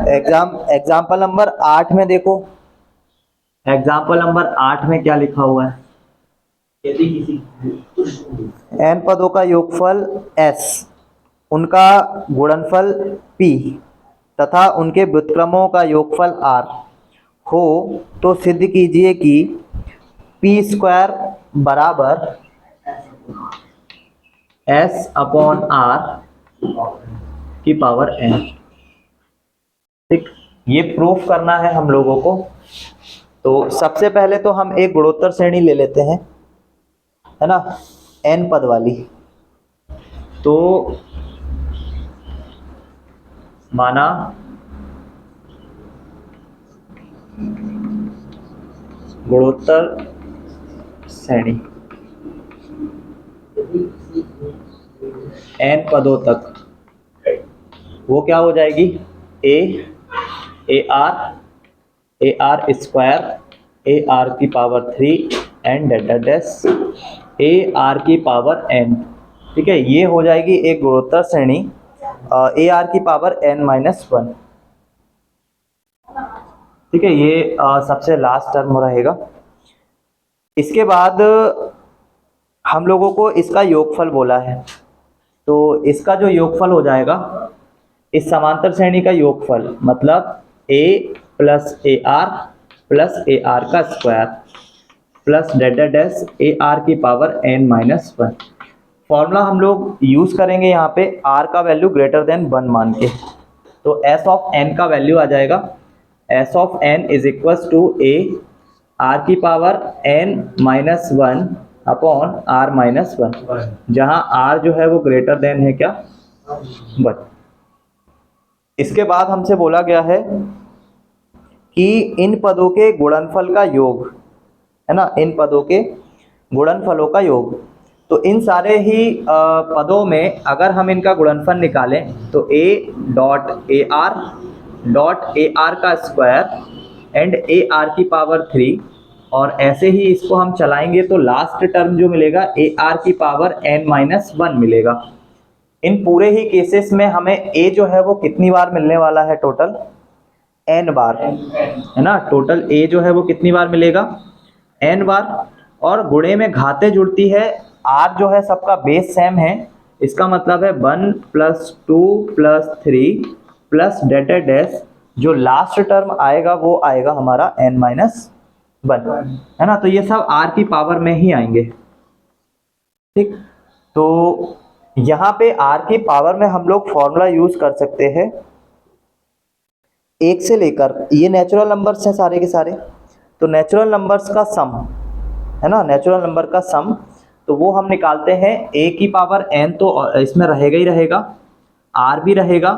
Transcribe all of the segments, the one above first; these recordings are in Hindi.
एग्जाम्पल नंबर 8 में देखो, एग्जाम्पल नंबर 8 में क्या लिखा हुआ है? यदि किसी n पदों का योगफल s, उनका गुणनफल p तथा उनके व्युत्क्रमों का योगफल r हो, तो सिद्ध कीजिए कि p स्क्वायर बराबर s अपॉन r की पावर n। ठीक, ये प्रूफ करना है हम लोगों को। तो सबसे पहले तो हम एक गुणोत्तर श्रेणी ले लेते हैं, है ना, n पद वाली। तो माना गुणोत्तर श्रेणी n पदों तक, वो क्या हो जाएगी? A R square, A are की पावर 3 एंड डेस ए आर की पावर n। ठीक है, ये हो जाएगी एक गुणोत्तर श्रेणी ए आर की पावर n-1। ठीक है, ये सबसे लास्ट टर्म रहेगा। इसके बाद हम लोगों को इसका योगफल बोला है, तो इसका जो योगफल हो जाएगा, इस समांतर श्रेणी का योगफल मतलब a प्लस ए आर का स्क्वायर प्लस डेस ए आर की पावर n-1। फॉर्मूला हम लोग यूज करेंगे यहाँ पे r का वैल्यू ग्रेटर देन 1 मान के। तो s ऑफ n का वैल्यू आ जाएगा, s of n is equals to a r की पावर n-1 अपॉन r-1, जहाँ r जो है वो ग्रेटर देन है क्या? 1। इसके बाद हमसे बोला गया है कि इन पदों के गुणनफल का योग, है ना, इन पदों के गुणनफलों का योग। तो इन सारे ही पदों में अगर हम इनका गुणनफल निकालें तो डॉट ए आर का स्क्वायर एंड ए आर की पावर 3, और ऐसे ही इसको हम चलाएंगे तो लास्ट टर्म जो मिलेगा ए आर की पावर n-1 मिलेगा। इन पूरे ही केसेस में हमें a जो है वो कितनी बार मिलने वाला है? टोटल n बार, है ना। टोटल a जो है वो कितनी बार मिलेगा? n बार। और गुणे में घाते जुड़ती है, r जो है सबका बेस सेम है, इसका मतलब है 1 + 2 + 3 प्लस डेस, जो लास्ट टर्म आएगा वो आएगा हमारा n-1, है ना। तो ये सब r की पावर में ही आएंगे। ठीक, तो यहाँ पे r की पावर में हम लोग फॉर्मूला यूज कर सकते हैं 1 से लेकर, ये नेचुरल नंबर्स हैं सारे के सारे, तो नेचुरल नंबर्स का सम, है ना, नेचुरल नंबर का सम, तो वो हम निकालते हैं a की पावर n, तो इसमें रहेगा ही रहेगा, r भी रहेगा।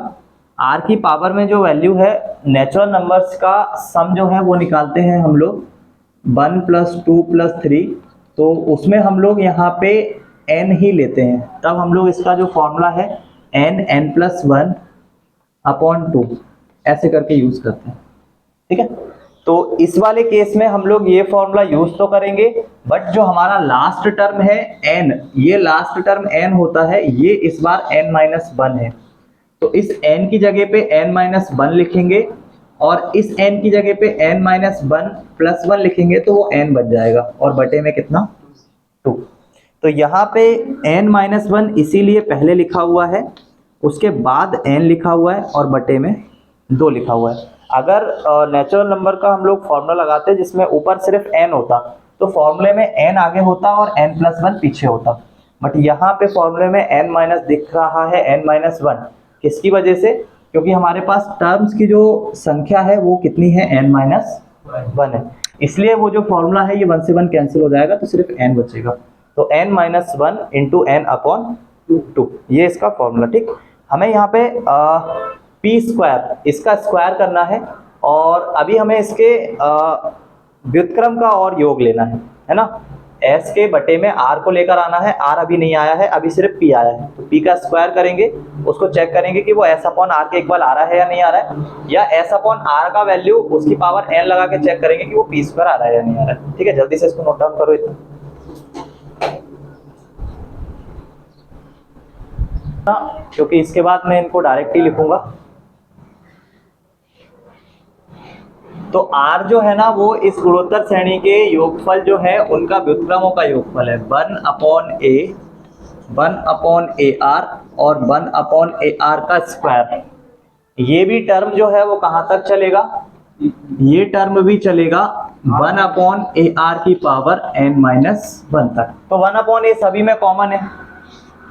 r की पावर में जो वैल्यू है नेचुरल नंबर्स का सम जो है वो निकालते हैं हम लोग 1 + 2 + 3, तो उसमें हम लोग यहाँ पे n ही लेते हैं, तब हम लोग इसका जो फॉर्मूला है n+1 अपॉन 2 ऐसे करके यूज करते हैं। ठीक है, तो इस वाले केस में हम लोग ये फॉर्मूला यूज तो करेंगे, बट जो हमारा लास्ट टर्म है n, ये लास्ट टर्म n होता है, ये इस बार n-1 है, तो इस n की जगह पे n-1 लिखेंगे और इस n की जगह पे n-1 + 1 लिखेंगे, तो वो n बच जाएगा और बटे में कितना? 2। तो यहाँ पे n-1 इसीलिए पहले लिखा हुआ है, उसके बाद n लिखा हुआ है और बटे में 2 लिखा हुआ है। अगर नेचुरल नंबर का हम लोग फॉर्मूला लगाते जिसमें ऊपर सिर्फ n होता, तो फॉर्मूले में n आगे होता और n+1 पीछे होता, बट यहाँ पे फॉर्मूले में n- दिख रहा है, n-1 किसकी वजह से? क्योंकि हमारे पास टर्म्स की जो संख्या है वो कितनी है? n-1 है, इसलिए वो जो फॉर्मूला है ये 1 से 1 कैंसिल हो जाएगा, तो सिर्फ n बचेगा, तो n-1 इंटू n अपॉन 2, ये इसका फॉर्मूला। ठीक, हमें यहाँ पे पी स्क्वायर, इसका स्क्वायर करना है, और अभी हमें इसके व्युत्क्रम का और योग लेना है ना। s के बटे में r को लेकर आना है, r अभी नहीं आया है, अभी सिर्फ p आया है, तो p का स्क्वायर करेंगे, उसको चेक करेंगे कि वो s अपॉन r के इक्वल आ रहा है या नहीं आ रहा है, या s अपॉन r का वैल्यू उसकी पावर n लगा के चेक करेंगे कि वो p स्क्वायर आ रहा है या नहीं आ रहा है। ठीक है, जल्दी से इसको नोट डाउन करो इतना, क्योंकि इसके बाद मैं इनको डायरेक्ट ही लिखूंगा। तो r जो है ना वो इस गुणोत्तर श्रेणी के योगफल जो है उनका व्युत्क्रमों का योगफल है, 1/a और 1/ar का स्क्वायर। ये भी टर्म जो है वो कहां तक चलेगा, ये टर्म भी चलेगा 1/ar की पावर n-1 तक। तो 1/a सभी में कॉमन है,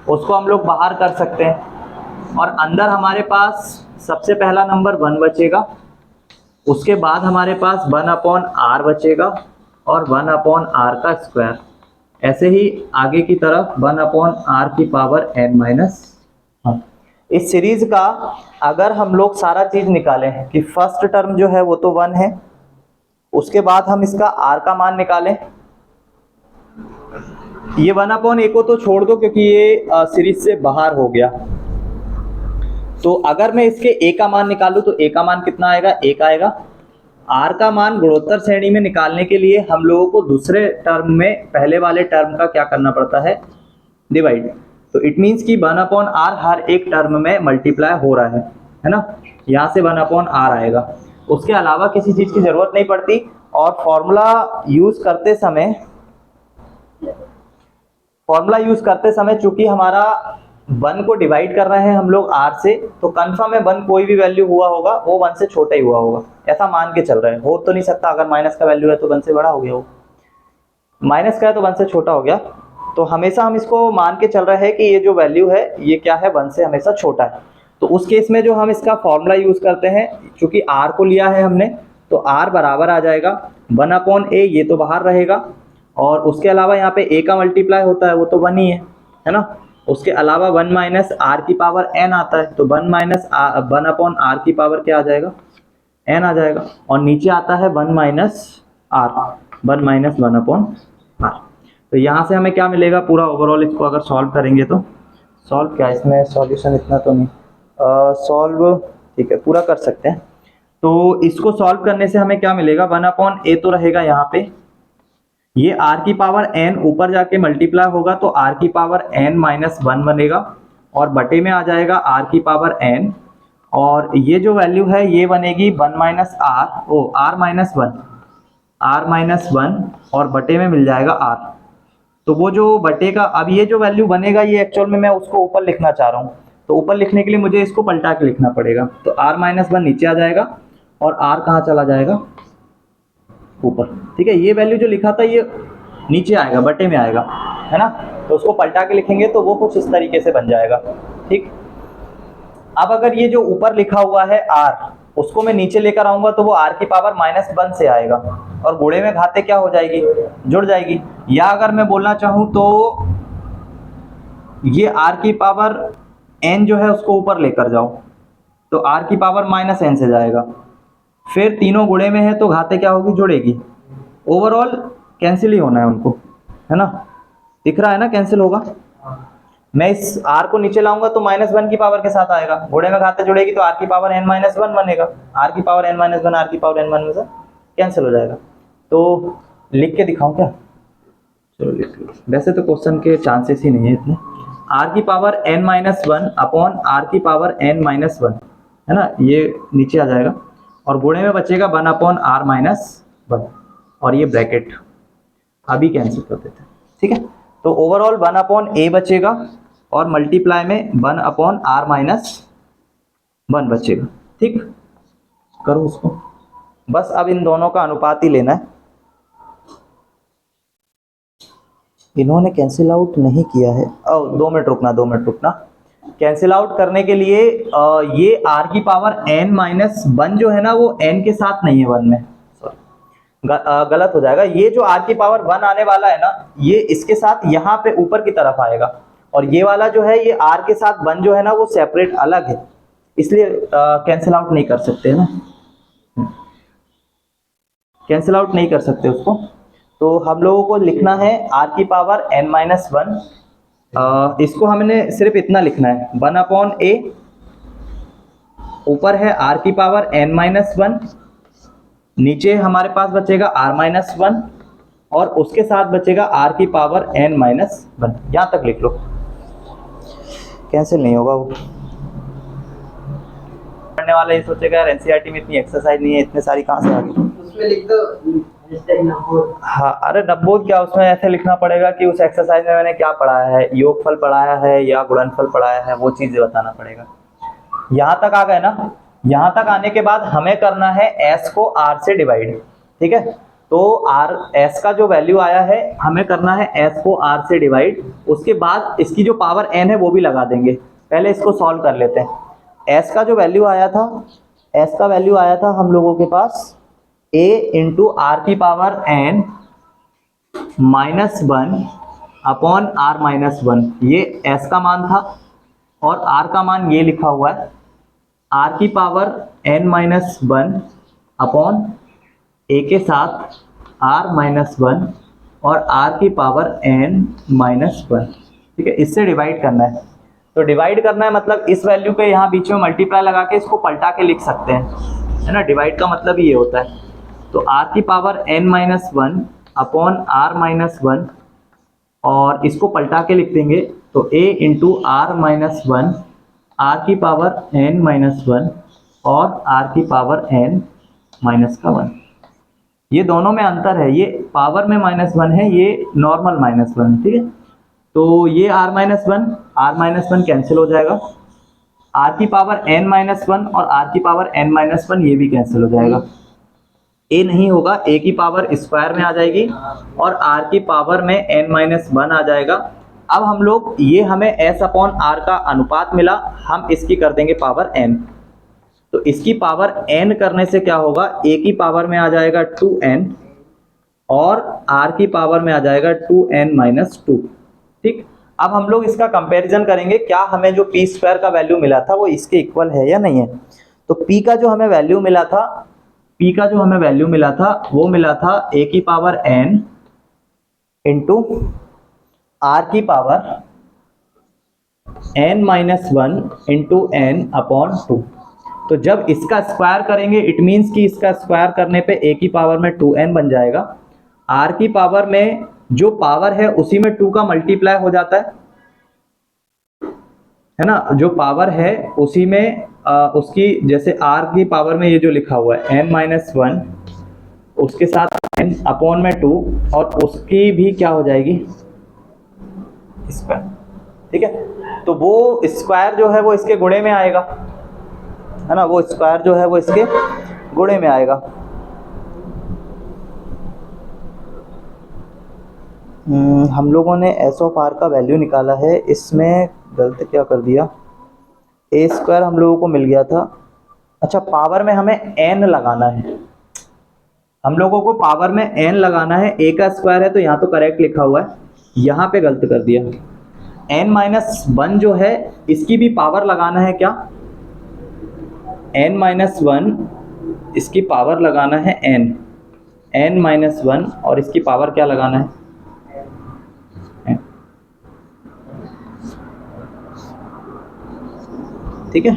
उसको हम लोग बाहर कर सकते हैं और अंदर हमारे पास सबसे पहला नंबर 1 बचेगा, उसके बाद हमारे पास 1/r बचेगा और 1/r का स्क्वायर। ऐसे ही आगे की तरफ 1/r की पावर n-1। इस सीरीज का अगर हम लोग सारा चीज निकालें कि फर्स्ट टर्म जो है वो तो 1 है, उसके बाद हम इसका r का मान निकालें, ये 1/a को तो छोड़ दो क्योंकि ये सीरीज से बाहर हो गया। तो अगर मैं इसके a का मान निकालूं तो a का मान कितना आएगा, 1 आएगा। r का मान गुणोत्तर श्रेणी में निकालने के लिए हम लोगों को दूसरे टर्म में पहले वाले टर्म का क्या करना पड़ता है, डिवाइड। तो इट मीन्स कि 1/r हर एक टर्म में मल्टीप्लाई हो रहा है ना, यहाँ से 1/r आएगा। उसके अलावा किसी चीज की जरूरत नहीं पड़ती। और फॉर्मूला यूज करते समय चूंकि हमारा 1 को डिवाइड कर रहे हैं हम लोग r से, तो कंफर्म है 1 कोई भी वैल्यू हुआ होगा वो 1 से छोटा ही हुआ होगा, ऐसा मान के चल रहे हैं। हो तो नहीं सकता, अगर माइनस का वैल्यू है तो 1 से बड़ा हो गया, हो माइनस का है तो 1 से छोटा हो गया। तो हमेशा हम इसको मान के चल रहे हैं कि ये जो वैल्यू है ये क्या है, 1 से हमेशा छोटा है। तो उस केस में जो हम इसका फॉर्मूला यूज करते हैं, चूंकि r को लिया है हमने, तो r बराबर आ जाएगा 1/a, ये तो बाहर रहेगा, और उसके अलावा यहाँ पे a का मल्टीप्लाई होता है वो तो 1 ही है ना। उसके अलावा 1 - r की पावर n आता है, तो 1/r की पावर क्या आ जाएगा, n आ जाएगा। और नीचे आता है 1 - r, 1 - 1/r। तो यहाँ से हमें क्या मिलेगा, पूरा ओवरऑल इसको अगर सॉल्व करेंगे तो, सॉल्व क्या इसमें सॉल्यूशन इतना तो नहीं, सॉल्व ठीक है पूरा कर सकते हैं। तो इसको सॉल्व करने से हमें क्या मिलेगा, 1/a तो रहेगा यहाँ पे, ये r की पावर n ऊपर जाके मल्टीप्लाई होगा तो r की पावर n-1 बनेगा, और बटे में आ जाएगा r की पावर n, और ये जो वैल्यू है ये बनेगी 1 - r-1 और बटे में मिल जाएगा r। तो वो जो बटे का अब ये जो वैल्यू बनेगा ये एक्चुअल में मैं उसको ऊपर लिखना चाह रहा हूँ, तो ऊपर लिखने के लिए मुझे इसको पलटा के लिखना पड़ेगा। तो r-1 नीचे आ जाएगा और r कहाँ चला जाएगा, ऊपर। ठीक है, ये वैल्यू जो लिखा था ये नीचे आएगा, बटे में आएगा, है ना। तो उसको पलटा के लिखेंगे तो वो कुछ इस तरीके से बन जाएगा। ठीक, अब अगर ये जो ऊपर लिखा हुआ है r, उसको मैं नीचे लेकर आऊंगा तो वो r की पावर -1 से आएगा, और गुणे में घाते क्या हो जाएगी, जुड़ जाएगी। या अगर मैं बोलना चाहूं तो ये r की पावर n जो है उसको ऊपर लेकर जाओ तो r की पावर -n से जाएगा, फिर तीनों गुणे में है तो घाते क्या होगी, जुड़ेगी। ओवरऑल कैंसिल ही होना है उनको, है ना, दिख रहा है ना कैंसिल होगा। मैं इस r को नीचे लाऊंगा तो -1 की पावर के साथ आएगा, गुणे में घाते जुड़ेगी तो r की पावर n-1 बनेगा, r की पावर n-1 r की पावर n-1 कैंसिल हो जाएगा। तो लिख के दिखाऊं क्या, चलो लिख लो, वैसे तो क्वेश्चन के चांसेस ही नहीं है इतने। r की पावर n-1 अपॉन r की पावर n-1, है ना, ये नीचे आ जाएगा, और गुणे में बचेगा 1/r-1, और ये ब्रैकेट अभी कैंसिल कर देते हैं। ठीक है, तो ओवरऑल 1/a बचेगा और मल्टीप्लाई में 1/r-1 बचेगा। ठीक, करो उसको, बस अब इन दोनों का अनुपात ही लेना है। इन्होंने कैंसिल आउट नहीं किया है, 2 मिनट रुकना। कैंसिल आउट करने के लिए ये r की पावर n-1 जो है ना वो n के साथ नहीं है 1 में, सॉरी गलत हो जाएगा। ये जो r की पावर 1 आने वाला है ना, ये इसके साथ यहाँ पे ऊपर की तरफ आएगा, और ये वाला जो है ये r के साथ 1 जो है ना वो सेपरेट अलग है, इसलिए कैंसिल आउट नहीं कर सकते, है ना, कैंसिल आउट नहीं कर सकते उसको। तो हम लोगों को लिखना है r की पावर n-1, इसको हमने सिर्फ इतना लिखना है 1/a, ऊपर है r की पावर n-1, नीचे हमारे पास बचेगा r-1, और उसके साथ बचेगा r की पावर n-1। यहां तक लिख लो, कैंसिल नहीं होगा वो। पढ़ने वाला ये सोचेगा यार एनसीईआरटी में इतनी एक्सरसाइज नहीं है, इतने सारी कहाँ से आ गई। उसमें लिख दो हाँ अरे नब्बोद क्या, उसमें ऐसे लिखना पड़ेगा कि उस एक्सरसाइज में मैंने क्या पढ़ाया है, योगफल पढ़ाया है या गुणनफल पढ़ाया है, वो चीजें बताना पड़ेगा। यहाँ तक आ गए ना। यहाँ तक आने के बाद हमें करना है s को r से डिवाइड, ठीक है। तो s का जो वैल्यू आया है हमें करना है s को r से डिवाइड, उसके बाद इसकी जो पावर n है वो भी लगा देंगे। पहले इसको सॉल्व कर लेते हैं। s का जो वैल्यू आया था, s का वैल्यू आया था हम लोगों के पास a इंटू आर की पावर n -1 अपॉन r -1, ये s का मान था और r का मान ये लिखा हुआ है r की पावर n-1 अपॉन a के साथ r-1 और r की पावर n-1, ठीक है। इससे डिवाइड करना है। तो डिवाइड करना है मतलब इस वैल्यू के यहाँ बीच में मल्टीप्लाई लगा के इसको पलटा के लिख सकते हैं, है ना। डिवाइड का मतलब ये होता है। तो r की पावर n-1 अपॉन r-1 और इसको पलटा के लिख देंगे तो a इंटू r-1, r की पावर n-1 और r की पावर n-1। ये दोनों में अंतर है, ये पावर में -1 है, ये नॉर्मल -1 है, ठीक है। तो ये r-1 कैंसिल हो जाएगा, r की पावर n-1 और r की पावर n-1 ये भी कैंसिल हो जाएगा। a नहीं होगा, a की पावर स्क्वायर में आ जाएगी और r की पावर में n-1 आ जाएगा। अब हम लोग ये हमें s अपॉन r का अनुपात मिला, हम इसकी कर देंगे पावर n। तो इसकी पावर n करने से क्या होगा, a की पावर में आ जाएगा 2n और r की पावर में आ जाएगा 2n-2, ठीक। अब हम लोग इसका कंपैरिजन करेंगे, क्या हमें जो p स्क्वायर का वैल्यू मिला था वो इसके इक्वल है या नहीं है। तो p का जो हमें वैल्यू मिला था, वो मिला था a की पावर n इंटू r की power n-1 into n upon 2। तो जब इसका स्क्वायर करेंगे इट मीन्स कि इसका स्क्वायर करने पे a की पावर में 2n बन जाएगा, r की पावर में जो पावर है उसी में 2 का मल्टीप्लाई हो जाता है ना। जो पावर है उसी में उसकी, जैसे r की पावर में ये जो लिखा हुआ है n-1 उसके साथ n अपॉन में 2 और उसकी भी क्या हो जाएगी स्क्वायर, ठीक है। तो वो स्क्वायर जो है वो इसके गुणे में आएगा, है ना। वो स्क्वायर जो है वो इसके गुणे में आएगा। हम लोगों ने s ऑफ r का वैल्यू निकाला है, इसमें गलत क्या कर दिया, a स्क्वायर हम लोगों को मिल गया था। अच्छा पावर में हमें n लगाना है, हम लोगों को पावर में n लगाना है, a का स्क्वायर है तो यहाँ तो करेक्ट लिखा हुआ है, यहाँ पे गलत कर दिया। n-1 जो है इसकी भी पावर लगाना है, क्या n-1 इसकी पावर लगाना है n-1 और इसकी पावर क्या लगाना है, ठीक है।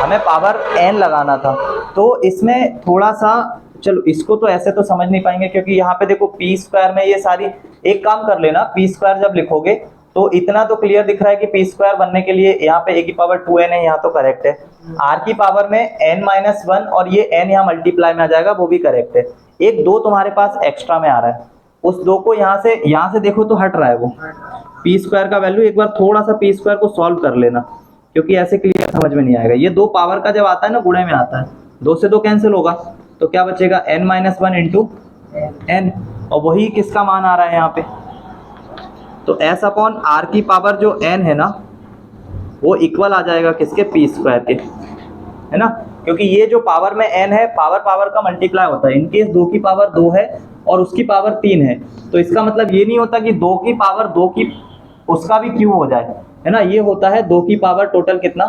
हमें पावर n लगाना था। तो इसमें थोड़ा सा, चलो इसको तो ऐसे तो समझ नहीं पाएंगे क्योंकि यहाँ पे देखो p स्क्वायर में ये सारी, एक काम कर लेना, p स्क्वायर जब लिखोगे तो इतना तो क्लियर दिख रहा है कि p स्क्वायर बनने के लिए यहाँ पे a की पावर 2n है, यहाँ तो करेक्ट है। r की पावर में n-1 और ये n यहाँ मल्टीप्लाई में आ जाएगा, वो भी करेक्ट है। एक 2 तुम्हारे पास एक्स्ट्रा में आ रहा है, उस 2 को यहाँ से देखो तो हट रहा है वो p स्क्वायर का वैल्यू। एक बार थोड़ा सा p स्क्वायर को सॉल्व कर लेना क्योंकि ऐसे क्लियर समझ में नहीं आएगा। ये 2 पावर का जब आता है ना गुणे में आता है, 2 से 2 कैंसिल होगा तो क्या बचेगा n-1 इंटू n, और वही किसका मान आ रहा है यहाँ पे। तो s अपॉन r की पावर जो n है ना वो इक्वल आ जाएगा किसके, p स्क्वायर के, है ना। क्योंकि ये जो पावर में n है, पावर का मल्टीप्लाई होता है। इनकेस 2 की पावर 2 है और उसकी पावर 3 है तो इसका मतलब ये नहीं होता कि 2 की पावर 2 की उसका भी क्यूब हो जाए, है ना। ये होता है 2 की पावर टोटल कितना,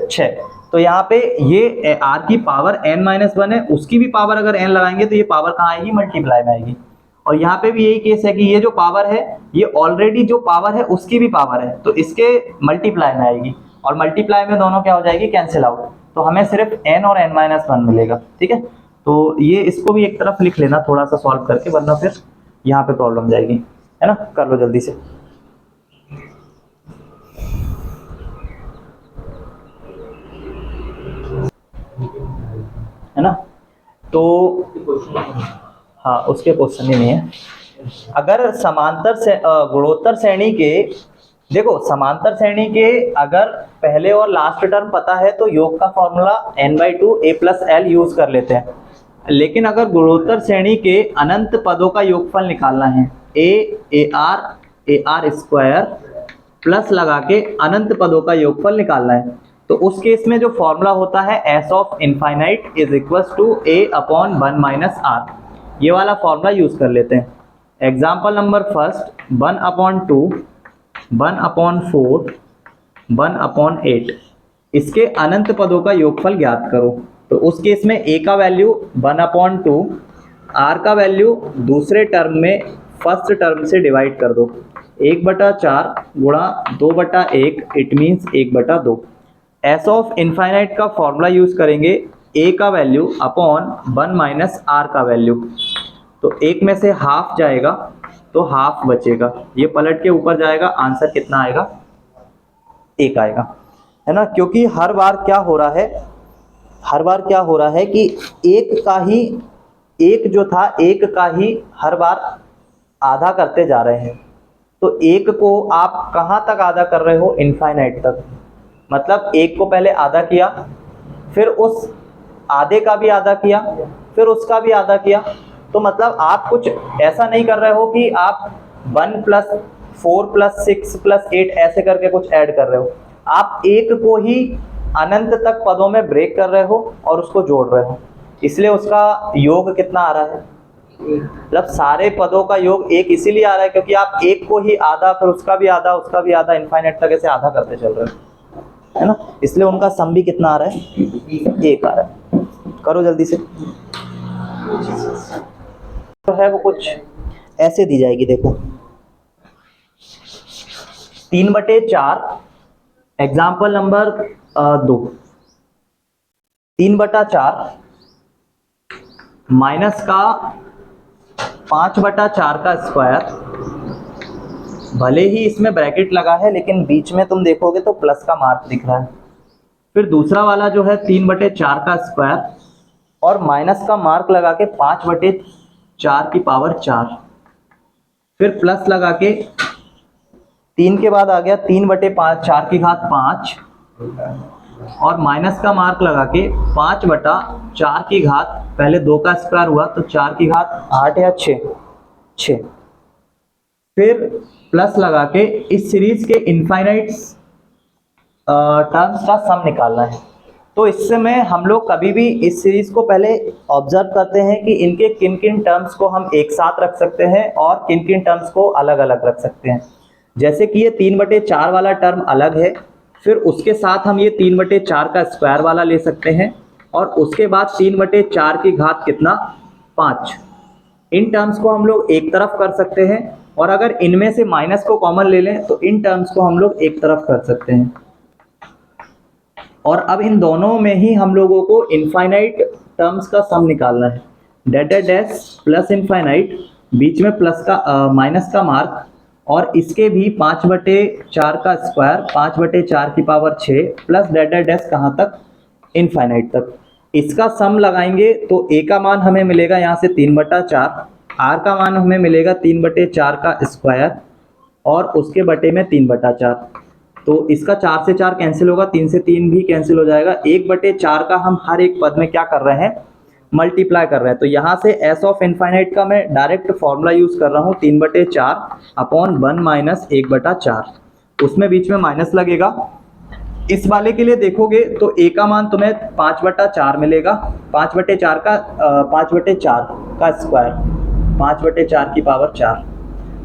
6। तो यहाँ पे ये r की पावर n-1 है, उसकी भी पावर अगर n लगाएंगे तो ये पावर कहाँ आएगी, मल्टीप्लाई में आएगी। और यहाँ पे भी यही केस है कि ये जो पावर है ये ऑलरेडी जो पावर है उसकी भी पावर है तो इसके मल्टीप्लाई में आएगी, और मल्टीप्लाई में दोनों क्या हो जाएगी, कैंसिल आउट। तो हमें सिर्फ n और n-1 मिलेगा, ठीक है। तो ये इसको भी एक तरफ लिख लेना थोड़ा सा सॉल्व करके, वरना फिर यहाँ पे प्रॉब्लम जाएगी, है ना। कर लो जल्दी से। है ना। तो हाँ, उसके क्वेश्चन ही नहीं है। अगर समांतर से गुणोत्तर श्रेणी के, देखो समांतर श्रेणी के अगर पहले और लास्ट टर्म पता है तो योग का फॉर्मूला n/2 a+l यूज कर लेते हैं। लेकिन अगर गुणोत्तर श्रेणी के अनंत पदों का योगफल निकालना है, ar स्क्वायर प्लस लगा के अनंत पदों का योगफल निकालना है, तो उस केस में जो फॉर्मूला होता है s of infinite is equals to a/1 minus r, ये वाला फॉर्मूला यूज कर लेते हैं। एग्जाम्पल नंबर फर्स्ट 1/2, 1/4, 1/8, इसके अनंत पदों का योगफल ज्ञात करो। तो उस केस में a का वैल्यू 1/2, r का वैल्यू दूसरे टर्म में फर्स्ट टर्म से डिवाइड कर दो, 1/4 गुणा 2/1, it means 1/2। S of infinite का फॉर्मूला यूज करेंगे, a का वैल्यू अपॉन 1 माइनस r का वैल्यू, तो एक में से हाफ जाएगा तो हाफ बचेगा, ये पलट के ऊपर जाएगा, आंसर कितना आएगा, 1 आएगा, है ना। क्योंकि हर बार क्या हो रहा है कि एक जो था एक का ही हर बार आधा करते जा रहे हैं। तो एक को आप कहाँ तक आधा कर रहे हो, इनफाइनाइट तक। मतलब एक को पहले आधा किया, फिर उस आधे का भी आधा किया, फिर उसका भी आधा किया। तो मतलब आप कुछ ऐसा नहीं कर रहे हो कि आप 1 + 4 + 6 + 8 ऐसे करके कुछ ऐड कर रहे हो, आप एक को ही अनंत तक पदों में ब्रेक कर रहे हो और उसको जोड़ रहे हो, इसलिए उसका योग कितना आ रहा है, मतलब सारे पदों का योग एक इसीलिए आ रहा है क्योंकि आप एक को ही आधा, फिर उसका भी आधा, उसका भी आधा, इनफाइनाइट तक ऐसे आधा करते चल रहे हो, है ना। इसलिए उनका सम भी कितना आ रहा है, 1 आ रहा है। करो जल्दी से। तो है वो कुछ ऐसे दी जाएगी, देखो 3/4, एग्जाम्पल नंबर 2, 3/4 माइनस का 5/4 का स्क्वायर, भले ही इसमें ब्रैकेट लगा है लेकिन बीच में तुम देखोगे तो प्लस का मार्क दिख रहा है। फिर दूसरा वाला जो है 3/4 का स्क्वायर और माइनस का मार्क लगा के 5/4 की पावर 4, फिर प्लस लगा के 3 के बाद आ गया 3/4 की घात 5 और माइनस का मार्क लगा के 5/4 की घात, पहले 2 का स्क्वायर हुआ तो 4 की घात 8 या 6, फिर प्लस लगा के इस सीरीज के इनफाइनाइट टर्म्स का सम निकालना है। तो इससे में हम लोग कभी भी इस सीरीज को पहले ऑब्जर्व करते हैं कि इनके किन किन टर्म्स को हम एक साथ रख सकते हैं और किन किन टर्म्स को अलग अलग रख सकते हैं। जैसे कि ये 3/4 वाला टर्म अलग है, फिर उसके साथ हम ये 3/4 का स्क्वायर वाला ले सकते हैं और उसके बाद 3/4 की घात कितना, 5। इन टर्म्स को हम लोग एक तरफ कर सकते हैं और अगर इनमें से माइनस को कॉमन ले लें तो इन टर्म्स को हम लोग एक तरफ कर सकते हैं। और अब इन दोनों में ही हम लोगों को इनफाइनाइट टर्म्स का सम निकालना है, डैश प्लस इनफाइनाइट, बीच में प्लस का माइनस का मार्क, और इसके भी 5/4 का स्क्वायर, 5/4 की पावर 6 प्लस डैश कहाँ तक, इनफाइनाइट तक। इसका सम लगाएंगे तो a का मान हमें मिलेगा यहाँ से 3/4, r का मान हमें मिलेगा 3/4 का स्क्वायर और उसके बटे में 3/4। तो इसका 4 से 4 कैंसिल होगा, 3 से 3 भी कैंसिल हो जाएगा। 1/4 का हम हर एक पद में क्या कर रहे हैं, मल्टीप्लाई कर रहे हैं। तो यहाँ से एस ऑफ इनफाइनाइट का मैं डायरेक्ट फॉर्मूला यूज कर रहा हूँ, 3/4 अपॉन 1 माइनस 1/4, उसमें बीच में माइनस लगेगा। इस वाले के लिए देखोगे तो a का मान तुम्हें 5/4 मिलेगा, 5/4 का स्क्वायर, 5/4 की पावर 4।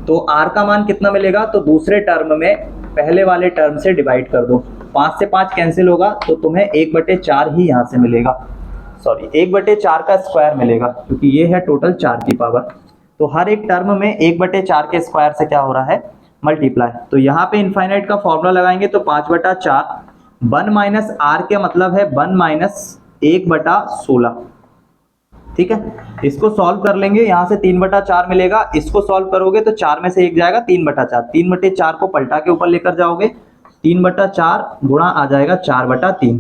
तो r का मान कितना मिलेगा, तो दूसरे टर्म में पहले वाले टर्म से डिवाइड कर दो, 5 से 5 कैंसिल होगा तो तुम्हें 1/4 ही यहाँ से मिलेगा, सॉरी 1/4 का स्क्वायर मिलेगा क्योंकि ये है टोटल 4 की पावर। तो हर एक टर्म में 1/4 के स्क्वायर से क्या हो रहा है, मल्टीप्लाई। तो यहाँ पे इनफाइनाइट का फॉर्मूला लगाएंगे तो 5/4, 1 माइनस r के मतलब है 1 माइनस 1/16, ठीक है। इसको सॉल्व कर लेंगे, यहाँ से 3/4 मिलेगा, इसको सॉल्व करोगे तो 4 में से 1 जाएगा, 3/4, 3/4 को पलटा के ऊपर लेकर जाओगे, 3/4 गुणा आ जाएगा 4/3,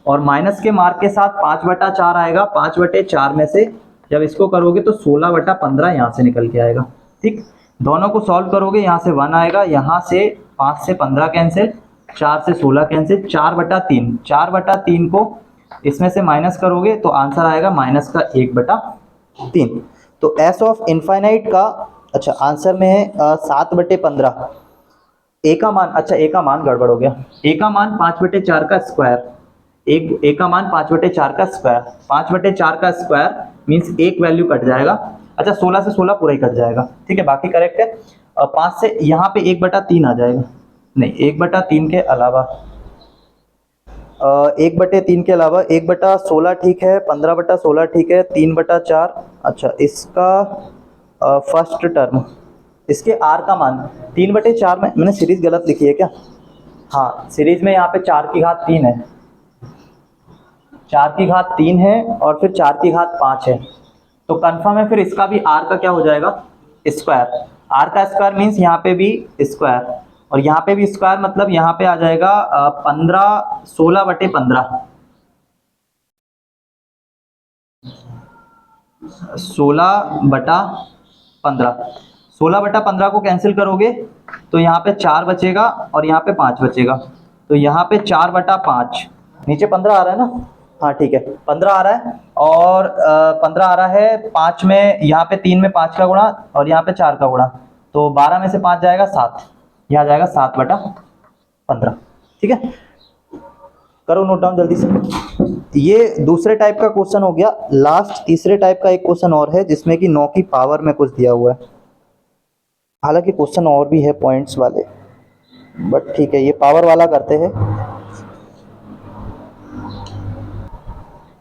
और माइनस के मार्क के साथ 5/4 आएगा। 5/4 में से जब इसको करोगे तो 16/15 यहाँ से निकल के आएगा। ठीक, दोनों को सॉल्व करोगे, यहाँ से 1 आएगा, यहाँ से 5 से 15 कैंसिल, 4 से 16 कैंसिल, 4/3। 4/3 को इसमें से माइनस करोगे तो आंसर आएगा माइनस का 1/3। तो एस ऑफ इनफाइनाइट का अच्छा आंसर में है 7/15। ए का मान, अच्छा ए का मान गड़बड़ हो गया। ए का मान 5/4 का स्क्वायर, ए का मान 5/4 का स्क्वायर। 5/4 का स्क्वायर मीन्स एक वैल्यू कट जाएगा। अच्छा 16 से 16 पूरा ही कट जाएगा। ठीक है, बाकी करेक्ट है। 5 से यहाँ पे 1/3 आ जाएगा, नहीं 1/3 के अलावा 1/3 के अलावा 1/16 ठीक है, 15/16 ठीक है, 3/4। अच्छा इसका फर्स्ट टर्म, इसके आर का मान 3/4 में, मैंने सीरीज गलत लिखी है क्या? हाँ, सीरीज में यहाँ पे 4 की घात 3 है, 4 की घात 3 है और फिर 4 की घात 5 है। तो कन्फर्म है फिर इसका भी आर का क्या हो जाएगा? स्क्वायर। आर का स्क्वायर मीन्स यहाँ पे भी स्क्वायर और यहाँ पे भी स्क्वायर, मतलब यहाँ पे आ जाएगा 16/15। 16/15 को कैंसिल करोगे तो यहाँ पे 4 बचेगा और यहाँ पे 5 बचेगा। तो यहाँ पे 4/5, नीचे 15 आ रहा है ना? हाँ ठीक है, 15 आ रहा है और 15 आ रहा है। 5 में यहाँ पे 3 में 5 का गुणा और यहाँ पे 4 का गुणा, तो 12 में से 5 जाएगा 7, यहाँ जाएगा 7/15। ठीक है, करो नोट डाउन जल्दी से। ये दूसरे टाइप का क्वेश्चन हो गया। लास्ट तीसरे टाइप का एक क्वेश्चन और है जिसमें कि 9 की पावर में कुछ दिया हुआ है। हालांकि क्वेश्चन और भी है पॉइंट्स वाले, बट ठीक है ये पावर वाला करते हैं।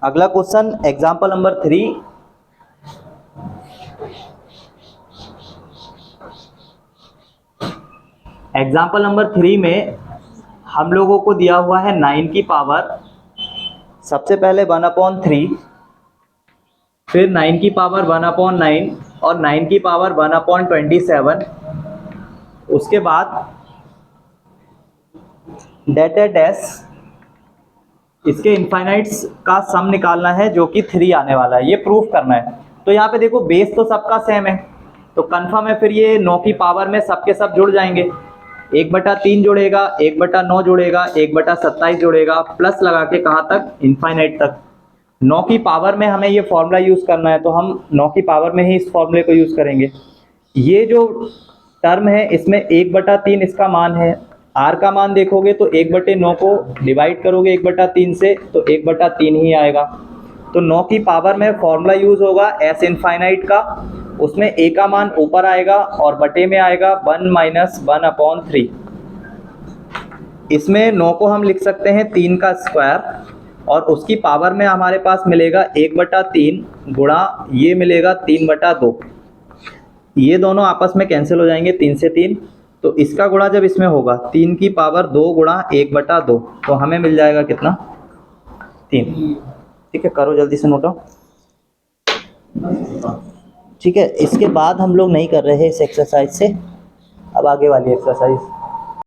अगला question example number 3। Example number 3 में हम लोगों को दिया हुआ है 9 की पावर, सबसे पहले 1/3, फिर 9 की पावर 1/9 और 9 की पावर 1/27। उसके बाद डेट डैश, इसके इनफाइनाइट्स का सम निकालना है जो कि 3 आने वाला है, ये प्रूफ करना है। तो यहाँ पे देखो बेस तो सबका सेम है, तो कंफर्म है फिर ये 9 की पावर में सबके सब जुड़ जाएंगे। 1/3 जुड़ेगा, 1/9 जुड़ेगा, 1/27 जुड़ेगा, प्लस लगा के कहाँ तक? इनफाइनाइट तक। 9 की पावर में हमें ये फॉर्मूला यूज़ करना है, तो हम 9 की पावर में ही इस फॉर्मूले को यूज़ करेंगे। ये जो टर्म है इसमें 1/3 इसका मान है। आर का मान देखोगे तो 1/9 को डिवाइड करोगे 1/3 से तो 1/3 ही आएगा। तो 9 की पावर में फॉर्मूला यूज़ होगा एस इनफाइनाइट का, उसमें ए का मान ऊपर आएगा और बटे में आएगा 1 - 1/3। इसमें 9 को हम लिख सकते हैं 3 का स्क्वायर और उसकी पावर में हमारे पास मिलेगा 1/3 गुणा ये मिलेगा 3/2। ये दोनों आपस में कैंसिल हो जाएंगे 3 से 3, तो इसका गुणा जब इसमें होगा 3 की पावर 2 गुणा 1/2, तो हमें मिल जाएगा कितना? 3। ठीक है, करो जल्दी से नोट डाउन। ठीक है, इसके बाद हम लोग नहीं कर रहे हैं इस एक्सरसाइज से, अब आगे वाली एक्सरसाइज।